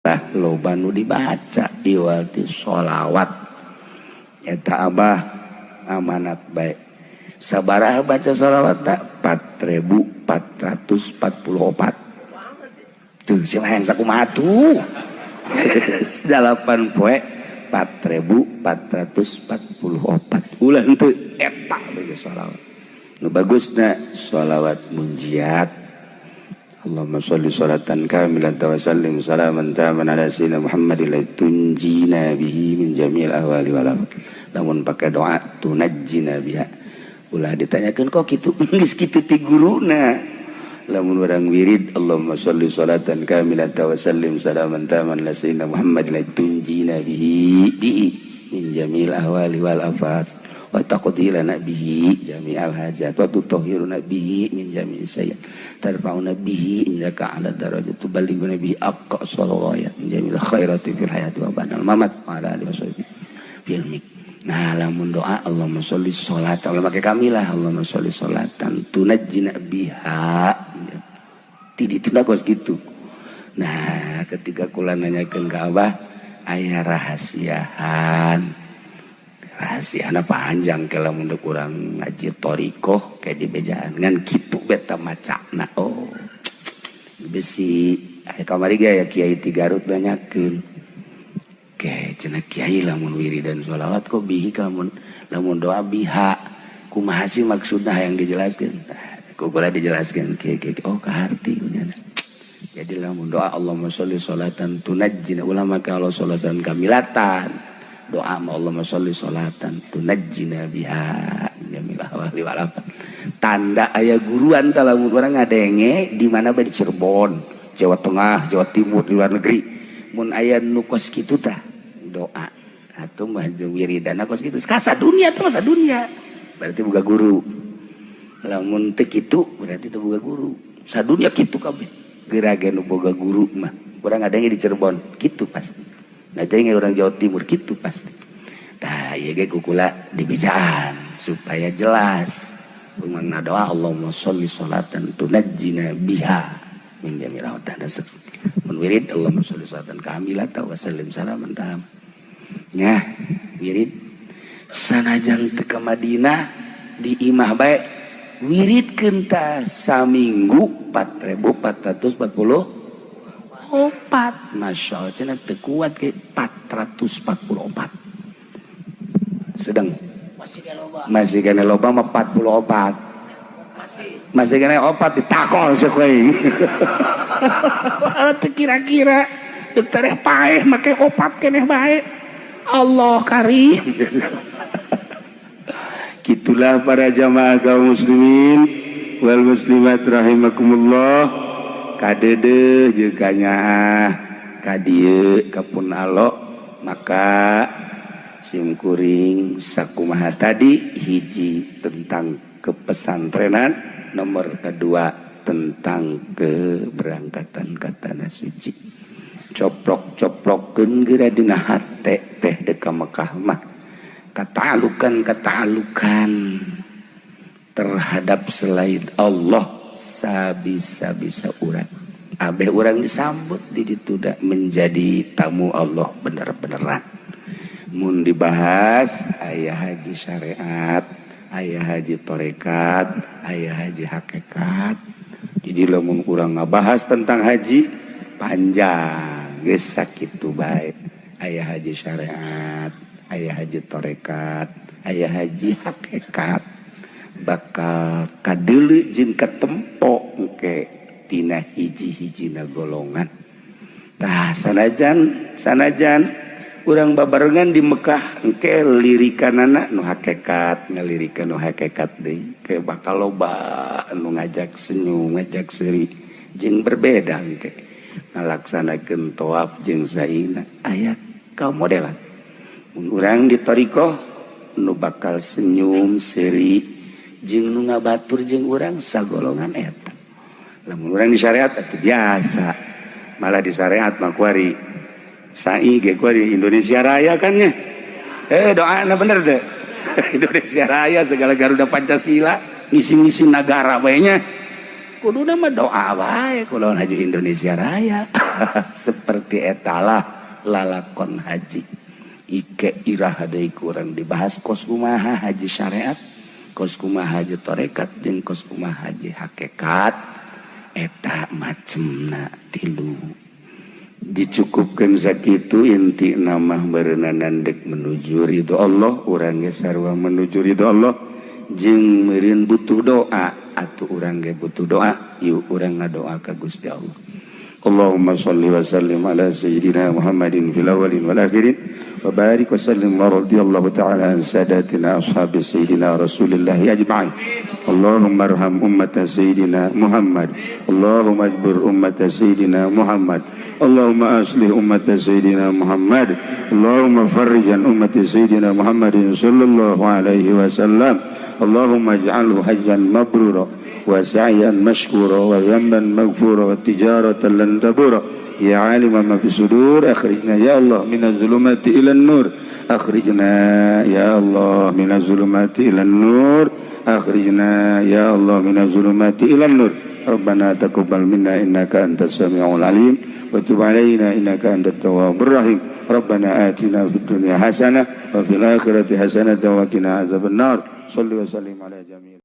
loba nu dibaca iwati sholawat eta abah amanat baik. Sabaraha baca sholawat tak 4.444 tuh silahkan sakumaha tuh 8 poe 4.444 ulah henteu eta bagi sholawat nu bagusna sholawat munjiat. Allahumma sholli sholatan kamilatan wa sallim salaman taman ala sayyidina Muhammadin la tunjina bihi min jami'il ahwali wal afat. Namun pakai doa tunajjina biha. Ulah ditanyakeun kok kitu geus kitu ti guruna. Lamun urang wirid Allahumma sholli sholatan kamilatan wa sallim salaman taman ala sayyidina Muhammadin la tunjina bihi min jami'il ahwali wal afat. Wa taqdi lana bihi jami'al hajat wa tutahhiruna bihi min jami'i sayyi'at tarfa'una bihi innaka 'ala darajat tuballighuna bihi aqsa salawat min jami'il khairati fil hayati wa ba'dal mamat wa 'ala alihi washabihi fil mik. Nah lamun doa Allahumma sholli sholatan ulah make kamilah Allahumma sholli sholatan tunajjina biha ti ditunda kos kitu. Nah ketika kula nanyakeun ka Abah aya rahasiaan rahasiana panjang kalau mun kurang ngaji torikoh kayak di bejaan ngan kitu beta macana oh besi kamari gaya kiai ti Garut banyakeun ke cenah kiai lamun wiridan sholawat kok bihi lamun doa biha kumaha sih maksudna yang dijelaskeun kula dijelaskeun kiai oh kaharti nya jadi lamun doa Allahumma sholli sholatan tunajjina ulama kalau sholatan kamilatan doa Allahumma sholli sholatan tunajjina biha jamil ahwali wal afat. Tanda aya guruan tah lamun urang ngadenge di mana bae di Cirebon, Jawa Tengah, Jawa Timur, di luar negeri. Mun aya nu kos kitu tah doa atuh mah wiridana kos kitu. Ka sadunya teh sadunya. Berarti boga guru. Lamun teu kitu berarti teu boga guru. Sadunya kitu kabeh. Gerage nu boga guru mah. Urang ngadenge di Cirebon, kitu pasti. Nah jadi orang Jawa Timur gitu pasti. Nah iya ge kukula dibejaan supaya jelas. Mana doa Allahumma sholli sholatan tunajjina biha min jamil awtan nasab. Mun wirid Allahumma sholli sholatan kamilatan wa sallim salaman tam. Nya wirid sanajan teu ka Madinah di imah bae wiridkeun tah saminggu 4.444 Masya Allah cina terkuat ke 444 sedang masih kena loba mah 44 masih kena opat ditakol sekoi kira-kira tereh paeh make opat kena baik Allah karim gitulah para jamaah kaum muslimin wal muslimat rahimakumullah kadede jekanya kadieu kapun alok maka simkuring sakumaha tadi hiji tentang kepesantrenan nomor kedua tentang keberangkatan ka tanah suci coplok-coplokkeun geura dina hate teh deka Mekah mah kataalukan terhadap selain Allah sabisa-bisa urang abeh urang disambut di ditu menjadi tamu Allah bener-beneran mun dibahas aya haji syariat aya haji torekat aya haji hakikat jadi lamun urang ngabahas tentang haji panjang geus sakitu bae aya haji syariat aya haji torekat aya haji hakikat bakal kadeuleu jeung katempo engke tina hiji-hijina golongan. Tah sanajan urang babarengan di Mekah engke lirikanana nu hakikat ngalirikan nu hakikat deui ke bakal loba anu ngajak senyum ngajak seuri jeung berbeda engke ngalaksanakeun tawaf jeung saina aya kaum modelan. Mun urang di thariqah nu bakal senyum seuri jeung nu ngabatur jeung urang sagolongan eta. Lamun urang di syariat itu biasa. Malah di syariat mah kuari sai ge kuari Indonesia Raya kan nya. Doana bener teh. Indonesia Raya segala Garuda Pancasila ngisi-ngisi negara bae nya. Kuduna mah doa bae kunaon haju Indonesia Raya. seperti etalah lalakon haji ike irah deui kurang dibahas kos kumaha haji syariat, kos kumaha haji tarekat, jeung kos kumaha haji hakikat. Eta macemna tilu dicukupkeun sakitu inti nama beureunan nandek menuju ridho Allah, urang ge sarua menuju ridho Allah jeung meureun butuh doa atuh urang ge butuh doa yuk urang ngadoa ka Gusti Allah. Allahumma shalli wa sallim ala sayyidina Muhammadin fil awwalin wal akhirin wa barik wa sallim wa radiyallahu ta'ala an sadatina ashabi sayyidina Rasulillah ajma'in. Allahumma arham ummata sayyidina Muhammad, Allahumma ajbur ummata sayyidina Muhammad, Allahumma aslih ummata sayyidina Muhammad, Allahumma farrijan ummati sayyidina Muhammadin sallallahu alaihi wasallam. Allahumma ij'alhu hajjan mabrura wa sa'yan mashkura wa dhanban maghfura wa tijaratan lan tabura. Ya alima ma fi sudur akhrijna ya Allah minaz zulumati ilan nur, akhrijna ya Allah minaz zulumati ilan nur, akhrijna ya Allah minaz zulumati ilan nur. Rabbana taqabbal minna innaka antas samiul alim wa tub alaina innaka antat tawwabur rahim. Rabbana atina fid dunya hasanah wa fil akhirati hasanah wa qina azabannar. Shalli wa sallim ala jami'il